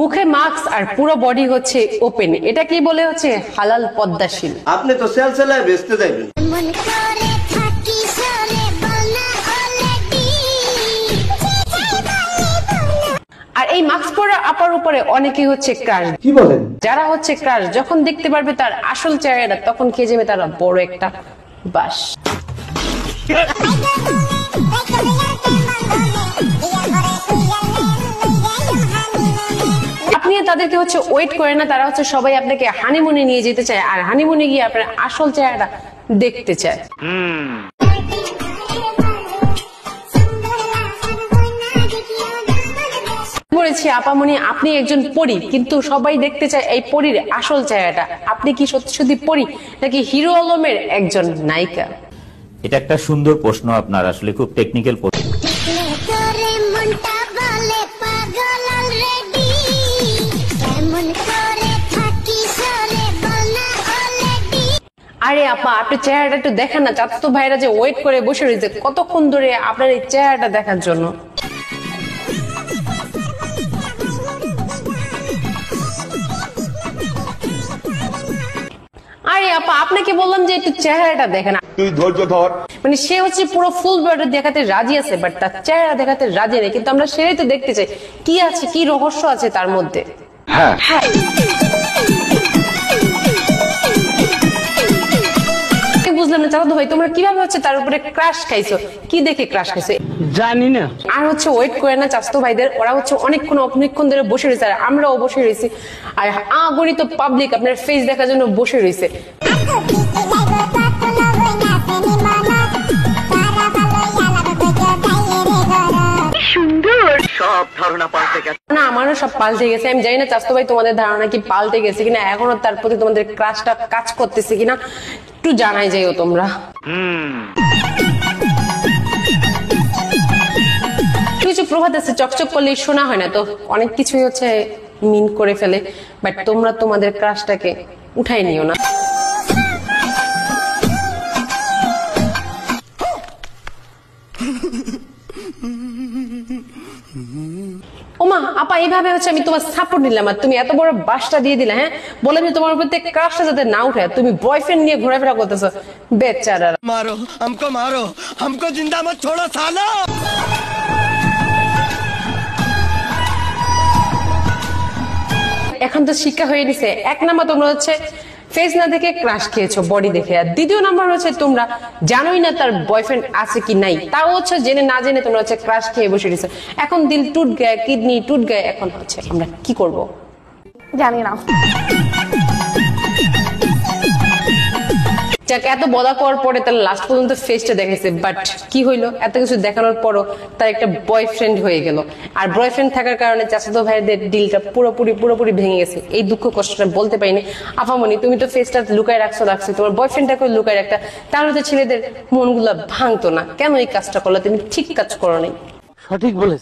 মুখে মাস্ক আর পুরো বডি হচ্ছে ওপেন, এটা কি বলে হচ্ছে হালাল পদ্মাশীল। আপনি তো সেলসেলায় বেচতে যাবেন। আর এই মাস্ক পরা আপার উপরে অনেকেই হচ্ছে ক্রাশ। কি বলেন? যারা হচ্ছে ক্রাশ যখন দেখতে পারবে তার আসল চেহারাটা, তখন খেয়ে যাবে তারা বড় একটা বাস। আপনি তাদেরকে হচ্ছে ওয়েট করে না, তারা হচ্ছে সবাই আপনাকে হানিমুনে নিয়ে যেতে চায়, আর হানিমুনে গিয়ে আপনার আসল চেহারাটা দেখতে চায়। বলেছি আপামনি, আপনি একজন পরী, কিন্তু সবাই দেখতে চায় এই পরীর আসল চেহারাটা। আপনি কি সত্যি সত্যি পরী নাকি হিরো আলমের একজন নায়িকা? এটা একটা সুন্দর প্রশ্ন আপনার, আসলে খুব টেকনিক্যাল প্রশ্ন। আরে আপা, আপনি চেহারাটা একটু দেখেন না। চাচাতো ভাইরা যে ওয়েট করে বসে রয়েছে কতক্ষণ ধরে আপনার এই চেহারাটা দেখার জন্য। আরে আপা, আপনাকে বললাম যে একটু চেহারাটা দেখেন। তুই ধৈর্য ধর। মানে সে হচ্ছে পুরো ফুল বডি দেখাতে রাজি আছে, বাট তার চেহারা দেখাতে রাজি নেই। কিন্তু আমরা সেটাই তো দেখতে চাই, কি আছে, কি রহস্য আছে তার মধ্যে। হ্যাঁ, বুঝলাম না চাচাতো ভাই, তোমরা কিভাবে হচ্ছে তার উপরে ক্রাশ খাইছো? কি দেখে ক্রাশ খাইছো জানি না। আর হচ্ছে ওয়েট করে না চাচাতো ভাইদের, ওরা হচ্ছে অনেকক্ষণ ধরে বসে রয়েছে, আর আমরাও বসে রয়েছি। আর গণিত পাবলিক আপনার ফেস দেখার জন্য বসে রয়েছে। সব ধারণা পাল্টে গেছে। না, আমারও সব পাল্টে গেছে। আমি জানি না চাচাতো ভাই তোমাদের ধারণা কি পাল্টে গেছে কিনা, এখনো তার প্রতি তোমাদের ক্রাশটা কাজ করতেছে কিনা, একটু জানাই যাইও তোমরা। কিছু প্রভাত আছে, চকচক করলে শোনা হয় না, তো অনেক কিছুই হচ্ছে মিন করে ফেলে। বাট তোমরা তোমাদের ক্রাশটাকে উঠাই নিও না। ওমা আপা, এইভাবে হচ্ছে আমি তোমার সাপোর্ট দিলাম আর তুমি এত বড় বাসটা দিয়ে দিলে। হ্যাঁ, বললাম যে তোমার উপর থেকে ক্রাশটা যাতে না উঠে, তুমি বয়ফ্রেন্ড নিয়ে ঘোরাফেরা করতেছো। বেচারা, মারো हमको जिंदा मत छोड़ो सालो। এখন তো শিক্ষা হয়ে গেছে। এক নাম্বার তোমরা হচ্ছে ফেস না দেখে ক্রাশ খেয়েছো, বডি দেখে। আর দ্বিতীয় নাম্বার হচ্ছে তোমরা জানোই না তার বয়ফ্রেন্ড আছে কি নাই, তাও হচ্ছে জেনে না জেনে তোমরা হচ্ছে ক্রাশ খেয়ে বসে রয়েছে। এখন দিল টুট গায়ে, কিডনি টুট গায়ে, এখন হচ্ছে আমরা কি করব জানি না। যাক, এত বলা করার পরে তার লাস্ট পর্যন্ত ফেসটা দেখেছে, বাট কি হইলো, এত কিছু দেখানোর পরও তার একটা বয়ফ্রেন্ড হয়ে গেল। আর বয়ফ্রেন্ড থাকার কারণে চাচাতো ভাইদের ডিলটা পুরোপুরি ভেঙে গেছে। এই দুঃখ কষ্টটা বলতে পারিনি। আফামনি, তুমি তো ফেসটা লুকায় রাখছো, তোমার বয়ফ্রেন্ডটাকে লুকায় রাখতা, তাহলে তো ছেলেদের মনগুলা ভাঙতো না। কেন এই কাজটা করলে? তুমি ঠিক কাজ করো নাই। সঠিক বলেছ।